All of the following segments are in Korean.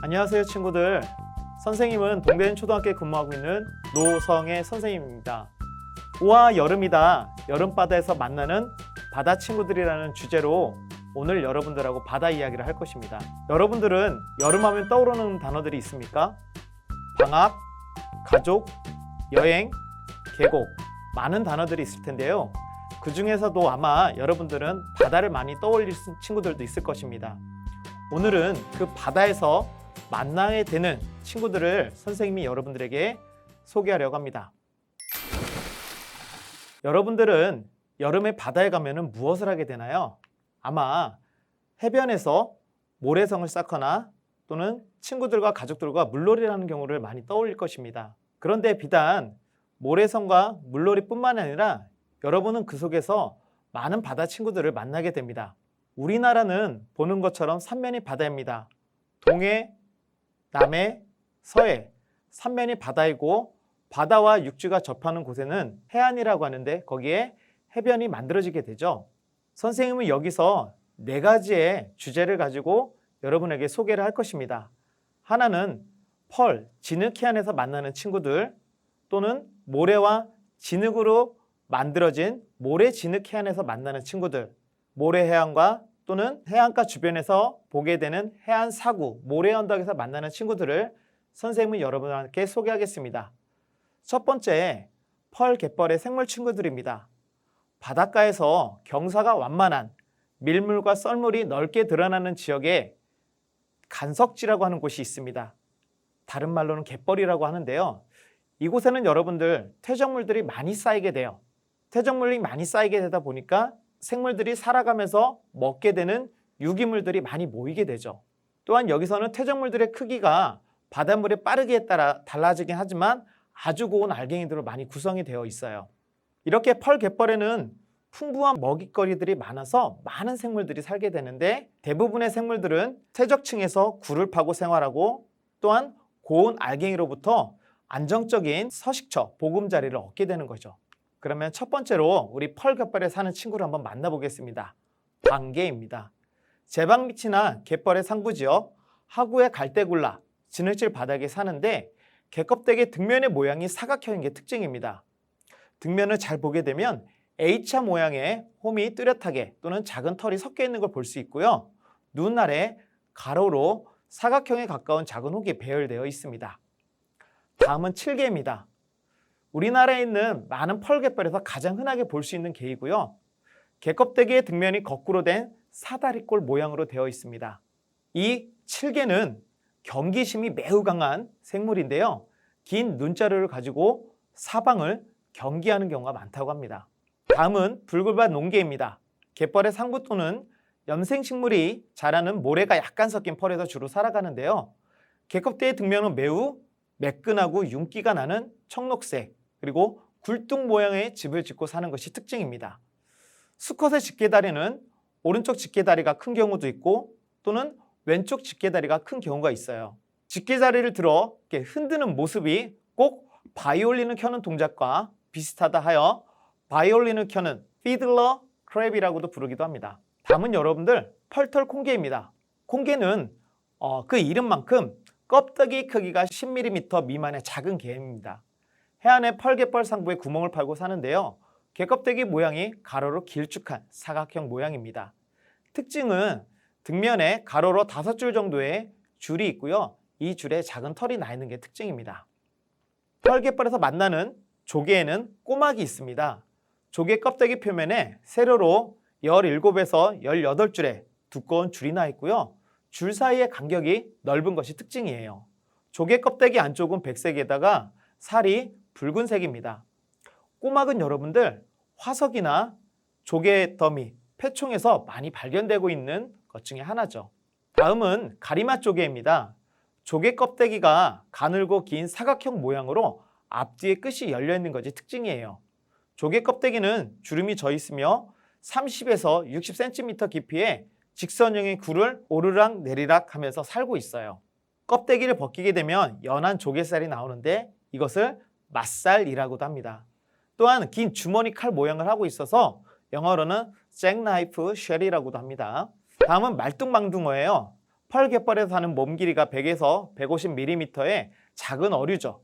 안녕하세요 친구들. 선생님은 동대인 초등학교에 근무하고 있는 노성의 선생님입니다. 우와 여름이다. 여름바다에서 만나는 바다 친구들이라는 주제로 오늘 여러분들하고 바다 이야기를 할 것입니다. 여러분들은 여름하면 떠오르는 단어들이 있습니까? 방학, 가족, 여행, 계곡 많은 단어들이 있을 텐데요. 그 중에서도 아마 여러분들은 바다를 많이 떠올릴 친구들도 있을 것입니다. 오늘은 그 바다에서 만나게 되는 친구들을 선생님이 여러분들에게 소개하려고 합니다. 여러분들은 여름에 바다에 가면 무엇을 하게 되나요? 아마 해변에서 모래성을 쌓거나 또는 친구들과 가족들과 물놀이를 하는 경우를 많이 떠올릴 것입니다. 그런데 비단 모래성과 물놀이뿐만 아니라 여러분은 그 속에서 많은 바다 친구들을 만나게 됩니다. 우리나라는 보는 것처럼 삼면이 바다입니다. 동해, 남해, 서해, 삼면이 바다이고 바다와 육지가 접하는 곳에는 해안이라고 하는데 거기에 해변이 만들어지게 되죠. 선생님은 여기서 4가지의 주제를 가지고 여러분에게 소개를 할 것입니다. 하나는 펄, 진흙 해안에서 만나는 친구들 또는 모래와 진흙으로 만들어진 모래 진흙 해안에서 만나는 친구들, 모래 해안과 또는 해안가 주변에서 보게 되는 해안 사구, 모래 언덕에서 만나는 친구들을 선생님은 여러분께 소개하겠습니다. 첫 번째, 펄 갯벌의 생물 친구들입니다. 바닷가에서 경사가 완만한 밀물과 썰물이 넓게 드러나는 지역에 간석지라고 하는 곳이 있습니다. 다른 말로는 갯벌이라고 하는데요. 이곳에는 여러분들 퇴적물들이 많이 쌓이게 돼요. 퇴적물이 많이 쌓이게 되다 보니까 생물들이 살아가면서 먹게 되는 유기물들이 많이 모이게 되죠. 또한 여기서는 퇴적물들의 크기가 바닷물의 빠르기에 따라 달라지긴 하지만 아주 고운 알갱이들로 많이 구성이 되어 있어요. 이렇게 펄 갯벌에는 풍부한 먹잇거리들이 많아서 많은 생물들이 살게 되는데 대부분의 생물들은 퇴적층에서 굴을 파고 생활하고 또한 고운 알갱이로부터 안정적인 서식처, 보금자리를 얻게 되는 거죠. 그러면 첫 번째로 우리 펄 갯벌에 사는 친구를 한번 만나보겠습니다. 방개입니다. 제방 밑이나 갯벌의 상부지역, 하구의 갈대굴라, 진흙질 바닥에 사는데 개껍데기 등면의 모양이 사각형인 게 특징입니다. 등면을 잘 보게 되면 H자 모양의 홈이 뚜렷하게 또는 작은 털이 섞여 있는 걸 볼 수 있고요. 눈 아래 가로로 사각형에 가까운 작은 혹이 배열되어 있습니다. 다음은 칠개입니다. 우리나라에 있는 많은 펄갯벌에서 가장 흔하게 볼 수 있는 개이고요. 개껍데기의 등면이 거꾸로 된 사다리꼴 모양으로 되어 있습니다. 이 칠개는 경기심이 매우 강한 생물인데요. 긴 눈자루를 가지고 사방을 경기하는 경우가 많다고 합니다. 다음은 붉을밭 농개입니다. 갯벌의 상부 또는 염생식물이 자라는 모래가 약간 섞인 펄에서 주로 살아가는데요. 개껍데기의 등면은 매우 매끈하고 윤기가 나는 청록색 그리고 굴뚝 모양의 집을 짓고 사는 것이 특징입니다. 수컷의 집게다리는 오른쪽 집게다리가 큰 경우도 있고 또는 왼쪽 집게다리가 큰 경우가 있어요. 집게다리를 들어 이렇게 흔드는 모습이 꼭 바이올린을 켜는 동작과 비슷하다 하여 바이올린을 켜는 피들러 크랩이라고도 부르기도 합니다. 다음은 여러분들 펄털 콩개입니다. 콩개는 그 이름만큼 껍데기 크기가 10mm 미만의 작은 개입니다. 해안의 펄갯벌 상부에 구멍을 파고 사는데요. 개껍데기 모양이 가로로 길쭉한 사각형 모양입니다. 특징은 등면에 가로로 5줄 정도의 줄이 있고요. 이 줄에 작은 털이 나 있는 게 특징입니다. 펄갯벌에서 만나는 조개에는 꼬막이 있습니다. 조개 껍데기 표면에 세로로 17에서 18줄의 두꺼운 줄이 나 있고요. 줄 사이의 간격이 넓은 것이 특징이에요. 조개 껍데기 안쪽은 백색에다가 살이 붉은색입니다. 꼬막은 여러분들 화석이나 조개 더미, 폐총에서 많이 발견되고 있는 것 중에 하나죠. 다음은 가리맛 조개입니다. 조개 껍데기가 가늘고 긴 사각형 모양으로 앞뒤에 끝이 열려 있는 것이 특징이에요. 조개 껍데기는 주름이 져 있으며 30에서 60cm 깊이의 직선형의 굴을 오르락 내리락 하면서 살고 있어요. 껍데기를 벗기게 되면 연한 조개살이 나오는데 이것을 맛살이라고도 합니다. 또한 긴 주머니 칼 모양을 하고 있어서 영어로는 잭나이프 쉘이라고도 합니다. 다음은 말뚝망둥어예요. 펄 갯벌에서 사는 몸 길이가 100에서 150mm의 작은 어류죠.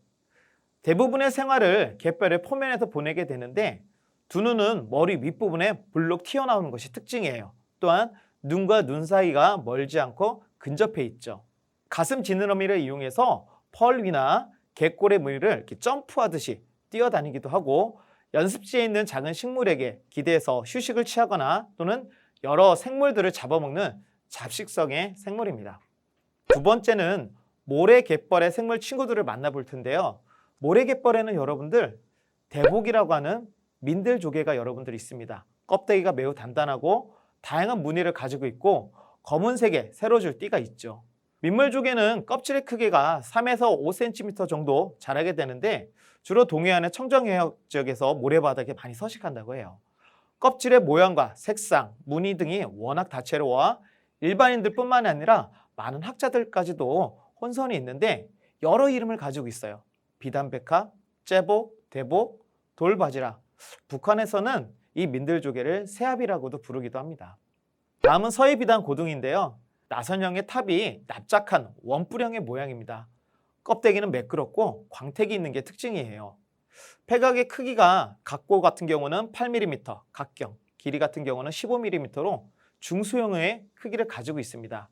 대부분의 생활을 갯벌의 포면에서 보내게 되는데 두 눈은 머리 윗부분에 불룩 튀어나오는 것이 특징이에요. 또한 눈과 눈 사이가 멀지 않고 근접해 있죠. 가슴 지느러미를 이용해서 펄 위나 갯골의 무늬를 이렇게 점프하듯이 뛰어다니기도 하고 연습지에 있는 작은 식물에게 기대서 휴식을 취하거나 또는 여러 생물들을 잡아먹는 잡식성의 생물입니다. 두 번째는 모래갯벌의 생물 친구들을 만나볼 텐데요. 모래갯벌에는 여러분들 대복이라고 하는 민들조개가 여러분들 있습니다. 껍데기가 매우 단단하고 다양한 무늬를 가지고 있고 검은색의 세로줄 띠가 있죠. 민물조개는 껍질의 크기가 3에서 5cm 정도 자라게 되는데 주로 동해안의 청정해역 지역에서 모래바닥에 많이 서식한다고 해요. 껍질의 모양과 색상, 무늬 등이 워낙 다채로워 일반인들 뿐만 아니라 많은 학자들까지도 혼선이 있는데 여러 이름을 가지고 있어요. 비단백합, 째복, 대복, 돌바지락. 북한에서는 이 민들조개를 새합이라고도 부르기도 합니다. 다음은 서해비단 고등인데요. 나선형의 탑이 납작한 원뿔형의 모양입니다. 껍데기는 매끄럽고 광택이 있는 게 특징이에요. 폐각의 크기가 각고 같은 경우는 8mm, 각경, 길이 같은 경우는 15mm로 중소형의 크기를 가지고 있습니다.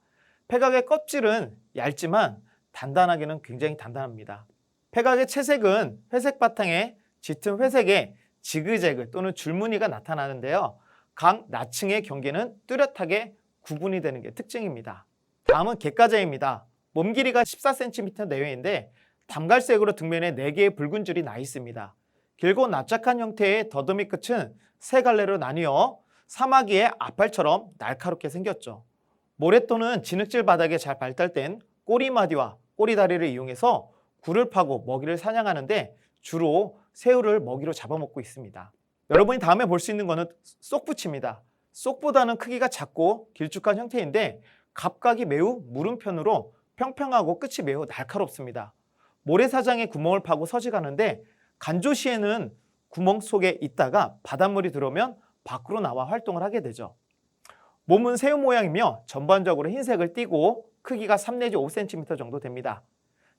폐각의 껍질은 얇지만 단단하기는 굉장히 단단합니다. 폐각의 채색은 회색 바탕에 짙은 회색의 지그재그 또는 줄무늬가 나타나는데요. 각 나층의 경계는 뚜렷하게 구분이 되는 게 특징입니다. 다음은 갯가재입니다. 몸 길이가 14cm 내외인데 담갈색으로 등면에 4개의 붉은 줄이 나 있습니다. 길고 납작한 형태의 더듬이 끝은 세 갈래로 나뉘어 사마귀의 앞발처럼 날카롭게 생겼죠. 모래 또는 진흙질 바닥에 잘 발달된 꼬리마디와 꼬리다리를 이용해서 굴을 파고 먹이를 사냥하는데 주로 새우를 먹이로 잡아먹고 있습니다. 여러분이 다음에 볼 수 있는 것은 쏙부치입니다. 쏙보다는 크기가 작고 길쭉한 형태인데 갑각이 매우 무름편으로 평평하고 끝이 매우 날카롭습니다. 모래사장에 구멍을 파고 서식하는데 간조시에는 구멍 속에 있다가 바닷물이 들어오면 밖으로 나와 활동을 하게 되죠. 몸은 새우 모양이며 전반적으로 흰색을 띠고 크기가 3 내지 5cm 정도 됩니다.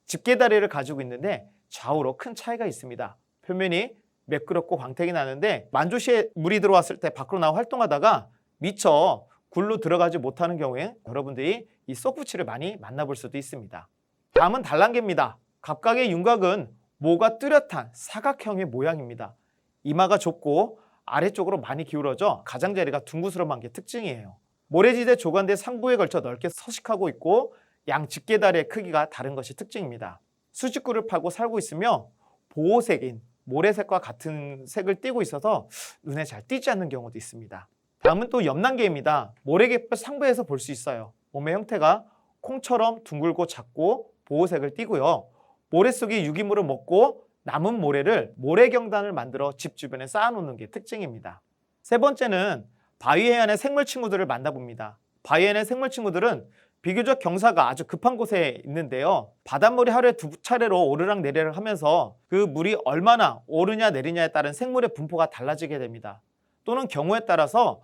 집게다리를 가지고 있는데 좌우로 큰 차이가 있습니다. 표면이 매끄럽고 광택이 나는데 만조시에 물이 들어왔을 때 밖으로 나와 활동하다가 미처 굴로 들어가지 못하는 경우에 여러분들이 이 쏙부치를 많이 만나볼 수도 있습니다. 다음은 달랑개입니다. 갑각의 윤곽은 모가 뚜렷한 사각형의 모양입니다. 이마가 좁고 아래쪽으로 많이 기울어져 가장자리가 둥그스름한 게 특징이에요. 모래지대 조간대 상부에 걸쳐 넓게 서식하고 있고 양 집게다리의 크기가 다른 것이 특징입니다. 수직굴을 파고 살고 있으며 보호색인 모래색과 같은 색을 띠고 있어서 눈에 잘 띄지 않는 경우도 있습니다. 다음은 또 염난개입니다. 모래갯벌 상부에서 볼 수 있어요. 몸의 형태가 콩처럼 둥글고 작고 보호색을 띠고요. 모래 속의 유기물을 먹고 남은 모래를 모래경단을 만들어 집 주변에 쌓아놓는 게 특징입니다. 세 번째는 바위해안의 생물 친구들을 만나봅니다. 바위해안의 생물 친구들은 비교적 경사가 아주 급한 곳에 있는데요. 바닷물이 하루에 2차례로 오르락 내리락 하면서 그 물이 얼마나 오르냐 내리냐에 따른 생물의 분포가 달라지게 됩니다. 또는 경우에 따라서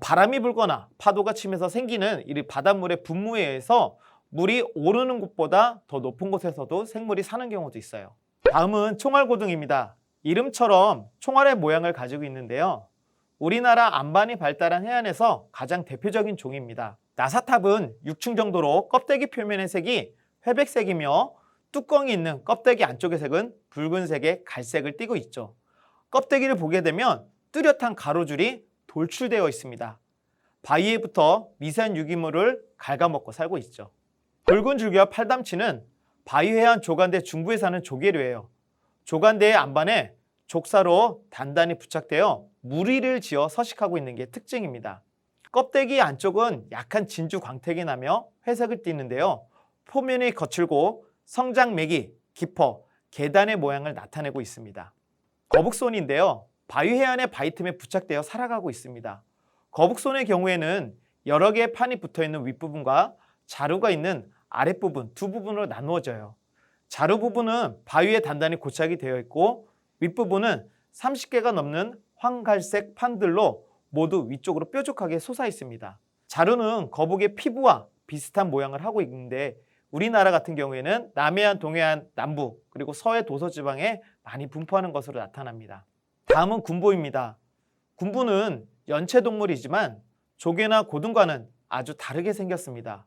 바람이 불거나 파도가 치면서 생기는 이 바닷물의 분무에 의해서 물이 오르는 곳보다 더 높은 곳에서도 생물이 사는 경우도 있어요. 다음은 총알고등입니다. 이름처럼 총알의 모양을 가지고 있는데요. 우리나라 안반이 발달한 해안에서 가장 대표적인 종입니다. 나사탑은 6층 정도로 껍데기 표면의 색이 회백색이며 뚜껑이 있는 껍데기 안쪽의 색은 붉은색의 갈색을 띠고 있죠. 껍데기를 보게 되면 뚜렷한 가로줄이 돌출되어 있습니다. 바위에부터 미세한 유기물을 갉아먹고 살고 있죠. 붉은 줄기와 팔담치는 바위해안 조간대 중부에 사는 조개류예요. 조간대의 안반에 족사로 단단히 부착되어 무리를 지어 서식하고 있는 게 특징입니다. 껍데기 안쪽은 약한 진주 광택이 나며 회색을 띠는데요. 표면이 거칠고 성장맥이 깊어 계단의 모양을 나타내고 있습니다. 거북손인데요. 바위해안의 바위 틈에 부착되어 살아가고 있습니다. 거북손의 경우에는 여러 개의 판이 붙어있는 윗부분과 자루가 있는 아랫부분 두 부분으로 나누어져요. 자루 부분은 바위에 단단히 고착이 되어 있고 윗부분은 30개가 넘는 황갈색 판들로 모두 위쪽으로 뾰족하게 솟아 있습니다. 자루는 거북의 피부와 비슷한 모양을 하고 있는데 우리나라 같은 경우에는 남해안, 동해안, 남부 그리고 서해 도서지방에 많이 분포하는 것으로 나타납니다. 다음은 군보입니다. 군보는 연체동물이지만 조개나 고등과는 아주 다르게 생겼습니다.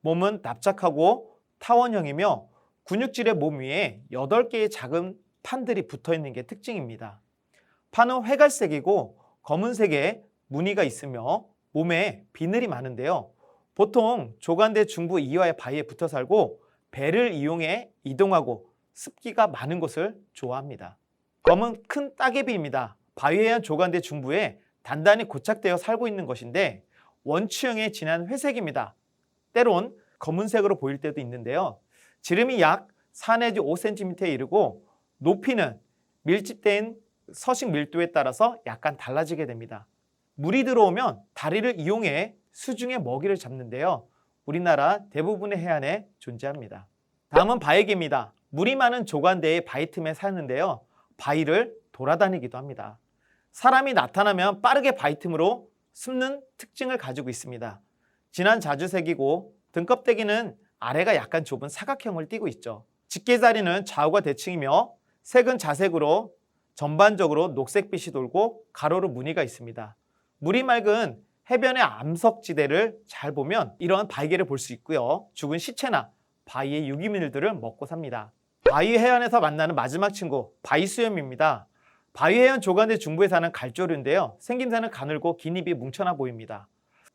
몸은 납작하고 타원형이며 근육질의 몸 위에 8개의 작은 판들이 붙어있는 게 특징입니다. 판은 회갈색이고 검은색의 무늬가 있으며 몸에 비늘이 많은데요. 보통 조간대 중부 이와의 바위에 붙어 살고 배를 이용해 이동하고 습기가 많은 곳을 좋아합니다. 검은 큰 따개비입니다. 바위해안 조간대 중부에 단단히 고착되어 살고 있는 것인데 원추형의 진한 회색입니다. 때론 검은색으로 보일 때도 있는데요. 지름이 약 4 내지 5cm에 이르고 높이는 밀집된 서식 밀도에 따라서 약간 달라지게 됩니다. 물이 들어오면 다리를 이용해 수중의 먹이를 잡는데요. 우리나라 대부분의 해안에 존재합니다. 다음은 바위개입니다. 물이 많은 조간대의 바위 틈에 사는데요. 바위를 돌아다니기도 합니다. 사람이 나타나면 빠르게 바위 틈으로 숨는 특징을 가지고 있습니다. 진한 자주색이고 등껍데기는 아래가 약간 좁은 사각형을 띠고 있죠. 집게자리는 좌우가 대칭이며 색은 자색으로 전반적으로 녹색빛이 돌고 가로로 무늬가 있습니다. 물이 맑은 해변의 암석지대를 잘 보면 이런 바위개를 볼 수 있고요. 죽은 시체나 바위의 유기물들을 먹고 삽니다. 바위 해안에서 만나는 마지막 친구, 바위수염입니다. 바위 해안 조간대 중부에 사는 갈조류인데요. 생김새는 가늘고 긴 입이 뭉쳐나 보입니다.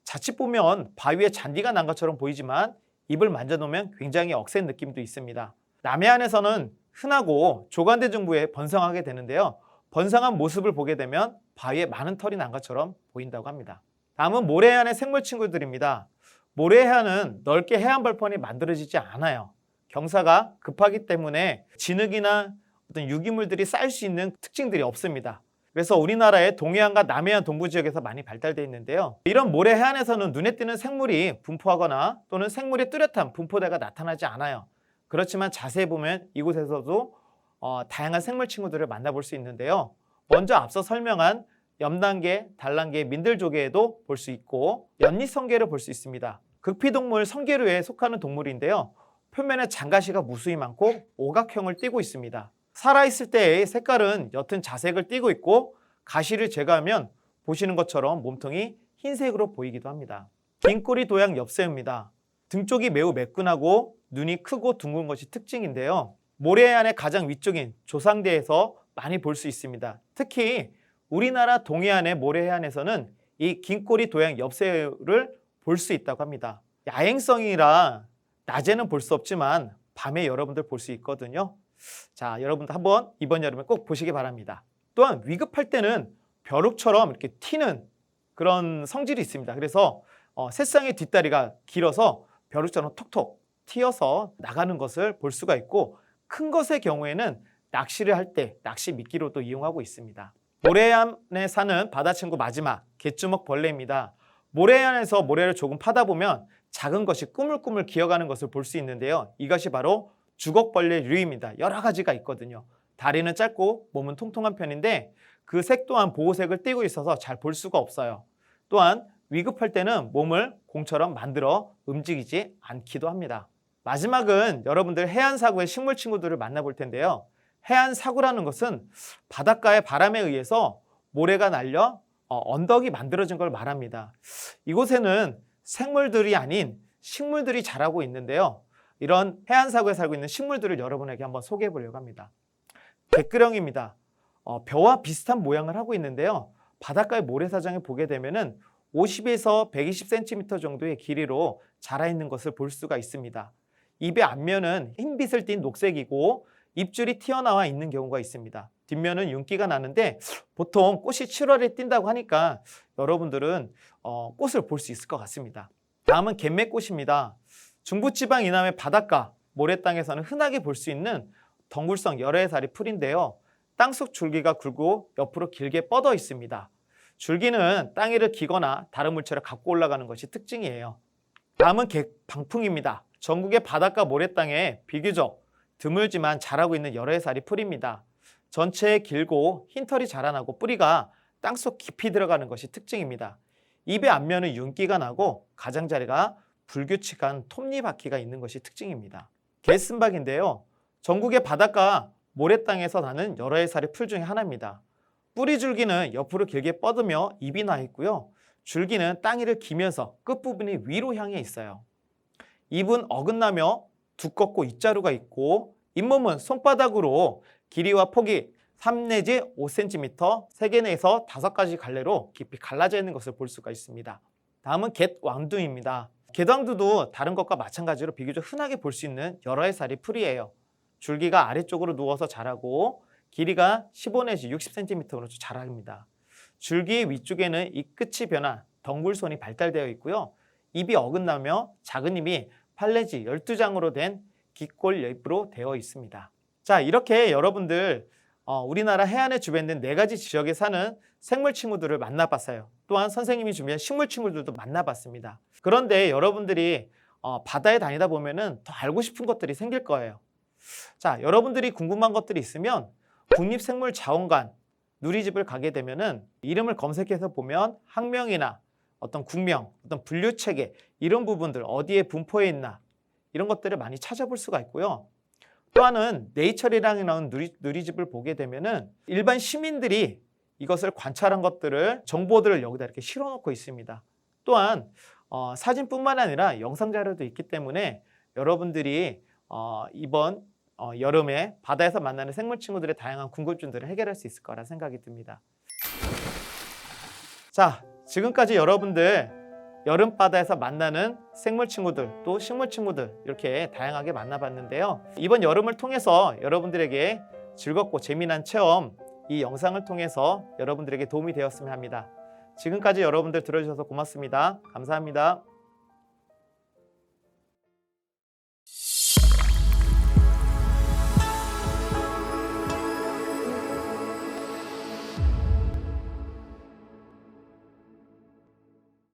자칫 보면 바위에 잔디가 난 것처럼 보이지만 입을 만져놓으면 굉장히 억센 느낌도 있습니다. 남해안에서는 흔하고 조간대 중부에 번성하게 되는데요. 번성한 모습을 보게 되면 바위에 많은 털이 난 것처럼 보인다고 합니다. 다음은 모래해안의 생물 친구들입니다. 모래해안은 넓게 해안 벌판이 만들어지지 않아요. 경사가 급하기 때문에 진흙이나 어떤 유기물들이 쌓일 수 있는 특징들이 없습니다. 그래서 우리나라의 동해안과 남해안 동부 지역에서 많이 발달되어 있는데요. 이런 모래해안에서는 눈에 띄는 생물이 분포하거나 또는 생물의 뚜렷한 분포대가 나타나지 않아요. 그렇지만 자세히 보면 이곳에서도 다양한 생물 친구들을 만나볼 수 있는데요. 먼저 앞서 설명한 염단개, 달랑개, 민들조개에도 볼 수 있고 연잎성게를 볼 수 있습니다. 극피동물 성게류에 속하는 동물인데요. 표면에 장가시가 무수히 많고 오각형을 띠고 있습니다. 살아있을 때의 색깔은 옅은 자색을 띠고 있고 가시를 제거하면 보시는 것처럼 몸통이 흰색으로 보이기도 합니다. 긴꼬리 도양 엽새입니다. 등 쪽이 매우 매끈하고 눈이 크고 둥근 것이 특징인데요. 모래해안의 가장 위쪽인 조상대에서 많이 볼 수 있습니다. 특히 우리나라 동해안의 모래해안에서는 이 긴꼬리 도양 엽새를 볼 수 있다고 합니다. 야행성이라 낮에는 볼 수 없지만 밤에 여러분들 볼 수 있거든요. 자, 여러분들 한번 이번 여름에 꼭 보시기 바랍니다. 또한 위급할 때는 벼룩처럼 이렇게 튀는 그런 성질이 있습니다. 그래서 새쌍의 뒷다리가 길어서 벼룩처럼 톡톡 튀어서 나가는 것을 볼 수가 있고 큰 것의 경우에는 낚시를 할 때 낚시 미끼로도 이용하고 있습니다. 모래해안에 사는 바다친구 마지막 개주먹 벌레입니다. 모래해안에서 모래를 조금 파다 보면 작은 것이 꾸물꾸물 기어가는 것을 볼 수 있는데요. 이것이 바로 주걱벌레류입니다. 여러 가지가 있거든요. 다리는 짧고 몸은 통통한 편인데 그 색 또한 보호색을 띠고 있어서 잘 볼 수가 없어요. 또한 위급할 때는 몸을 공처럼 만들어 움직이지 않기도 합니다. 마지막은 여러분들 해안사구의 식물 친구들을 만나볼 텐데요. 해안사구라는 것은 바닷가의 바람에 의해서 모래가 날려 언덕이 만들어진 걸 말합니다. 이곳에는 생물들이 아닌 식물들이 자라고 있는데요. 이런 해안사구에 살고 있는 식물들을 여러분에게 한번 소개해 보려고 합니다. 갯그령입니다. 벼와 비슷한 모양을 하고 있는데요. 바닷가의 모래사장에 보게 되면은 50에서 120cm 정도의 길이로 자라 있는 것을 볼 수가 있습니다. 잎의 앞면은 흰빛을 띤 녹색이고 잎줄이 튀어나와 있는 경우가 있습니다. 뒷면은 윤기가 나는데 보통 꽃이 7월에 띈다고 하니까 여러분들은 꽃을 볼 수 있을 것 같습니다. 다음은 갯매꽃입니다. 중부지방 이남의 바닷가, 모래땅에서는 흔하게 볼 수 있는 덩굴성 열애살이 풀인데요. 땅속 줄기가 굵고 옆으로 길게 뻗어 있습니다. 줄기는 땅 위를 기거나 다른 물체를 갖고 올라가는 것이 특징이에요. 다음은 방풍입니다. 전국의 바닷가 모래땅에 비교적 드물지만 자라고 있는 열애살이 풀입니다. 전체에 길고 흰 털이 자라나고 뿌리가 땅속 깊이 들어가는 것이 특징입니다. 잎의 앞면은 윤기가 나고 가장자리가 불규칙한 톱니바퀴가 있는 것이 특징입니다. 개슴박인데요. 전국의 바닷가 모래땅에서 나는 여러 해살의 풀 중에 하나입니다. 뿌리 줄기는 옆으로 길게 뻗으며 잎이 나 있고요. 줄기는 땅 위를 기면서 끝부분이 위로 향해 있어요. 잎은 어긋나며 두껍고 입자루가 있고 잇몸은 손바닥으로 길이와 폭이 3 내지 5cm, 3개 내에서 5가지 갈래로 깊이 갈라져 있는 것을 볼 수가 있습니다. 다음은 갯왕두입니다. 갯왕두도 다른 것과 마찬가지로 비교적 흔하게 볼 수 있는 여러 해살의 풀이에요. 줄기가 아래쪽으로 누워서 자라고 길이가 15 내지 60cm로 자랍니다. 줄기 위쪽에는 잎 끝이 변한 덩굴손이 발달되어 있고요. 잎이 어긋나며 작은 잎이 8 내지 12장으로 된 기골 잎으로 되어 있습니다. 자, 이렇게 여러분들 우리나라 해안에 주변된 4가지 지역에 사는 생물 친구들을 만나봤어요. 또한 선생님이 준비한 식물 친구들도 만나봤습니다. 그런데 여러분들이 바다에 다니다 보면은 더 알고 싶은 것들이 생길 거예요. 자, 여러분들이 궁금한 것들이 있으면 국립생물자원관 누리집을 가게 되면은 이름을 검색해서 보면 학명이나 어떤 국명, 어떤 분류체계 이런 부분들 어디에 분포해 있나 이런 것들을 많이 찾아볼 수가 있고요. 또한은 네이처리랑에 나온 누리집을 보게 되면은 일반 시민들이 이것을 관찰한 것들을 정보들을 여기다 이렇게 실어놓고 있습니다. 또한 사진뿐만 아니라 영상 자료도 있기 때문에 여러분들이 이번 여름에 바다에서 만나는 생물 친구들의 다양한 궁금증들을 해결할 수 있을 거라 생각이 듭니다. 자, 지금까지 여러분들 여름바다에서 만나는 생물 친구들 또 식물 친구들 이렇게 다양하게 만나봤는데요. 이번 여름을 통해서 여러분들에게 즐겁고 재미난 체험 이 영상을 통해서 여러분들에게 도움이 되었으면 합니다. 지금까지 여러분들 들어주셔서 고맙습니다. 감사합니다.